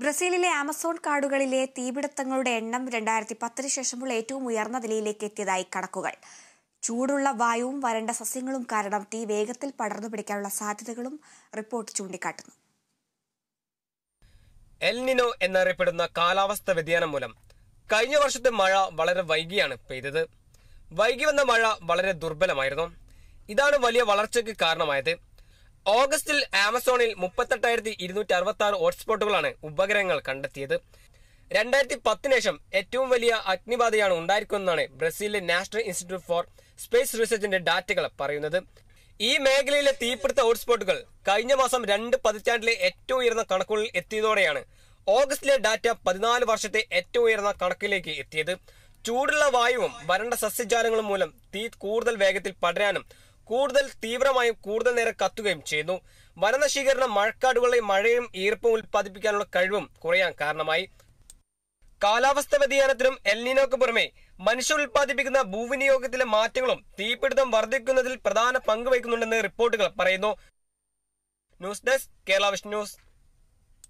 ബ്രസീലിലെ ആമസോൺ കാടുകളിലെ തീപിടുത്തങ്ങളുടെ എണ്ണം 2010 ശേഷമുള്ള ഏറ്റവും ഉയർന്ന നിലയിലേക്ക് എത്തിയതായി കണക്കുകൾ. ചൂടുള്ള വായുവും വരണ്ട സസ്യങ്ങളും കാരണം തീ വേഗത്തിൽ പടർന്നു പിടിക്കാനുള്ള സാധ്യതകളും റിപ്പോർട്ട് ചൂണ്ടിക്കാട്ടുന്നു. എൽ നിനോ എന്നറിയപ്പെടുന്ന കാലാവസ്ഥ വ്യതിയാനം മൂലം കഴിഞ്ഞ വർഷത്തെ മഴ വളരെ വൈകിയാണ് പെയ്തത്. വൈകി വന്ന മഴ വളരെ ദുർബലമായിരുന്നു. ഇതാണ് വലിയ വളർച്ചയ്ക്ക് കാരണമായത്. ഓഗസ്റ്റിൽ ആമസോണിൽ 38,266 ഹോട്ട്സ്പോട്ടുകളാണ് ഉപഗ്രഹങ്ങൾ കണ്ടെത്തിയത്. 2010 ശേഷം ഏറ്റവും വലിയ അഗ്നിബാധയാണ് ഉണ്ടായിരിക്കുന്നതെന്നാണ് ബ്രസീലിലെ നാഷണൽ ഇൻസ്റ്റിറ്റ്യൂട്ട് ഫോർ സ്പേസ് റിസർച്ചിന്റെ ഡാറ്റകൾ പറയുന്നത്. ഈ മേഖലയിലെ തീപിടുത്ത ഹോട്ട്സ്പോട്ടുകൾ കഴിഞ്ഞ മാസം 2 പതിറ്റാണ്ടിലെ ഏറ്റവും ഉയർന്ന കണക്കുകളിൽ എത്തിയതോടെയാണ് ഓഗസ്റ്റിലെ ഡാറ്റ 14 വർഷത്തെ ഏറ്റവും ഉയർന്ന കണക്കിലേക്ക് എത്തിയത്. ചൂടുള്ള വായുവും വരണ്ട സസ്യജാലങ്ങളും മൂലം തീ കൂടുതൽ വേഗത്തിൽ പടരാനും കൂടുതൽ തീവ്രമായും കൂടുതൽ നേരം കത്തുകയും ചെയ്യുന്നു. വനനശീകരണം മഴക്കാടുകളിലെ മഴയും ഈർപ്പവും ഉൽപ്പാദിപ്പിക്കാനുള്ള കഴിവും കുറയാൻ കാരണമായി. കാലാവസ്ഥ വ്യതിയാനത്തിനും എൽ നിനോയ്ക്ക് പുറമെ മനുഷ്യർ ഉൽപ്പാദിപ്പിക്കുന്ന ഭൂവിനിയോഗത്തിലെ മാറ്റങ്ങളും തീപിടുത്തം വർദ്ധിക്കുന്നതിൽ പ്രധാന പങ്ക് വഹിക്കുന്നുണ്ടെന്ന് റിപ്പോർട്ടുകൾ പറയുന്നു. News desk Kerala vision news.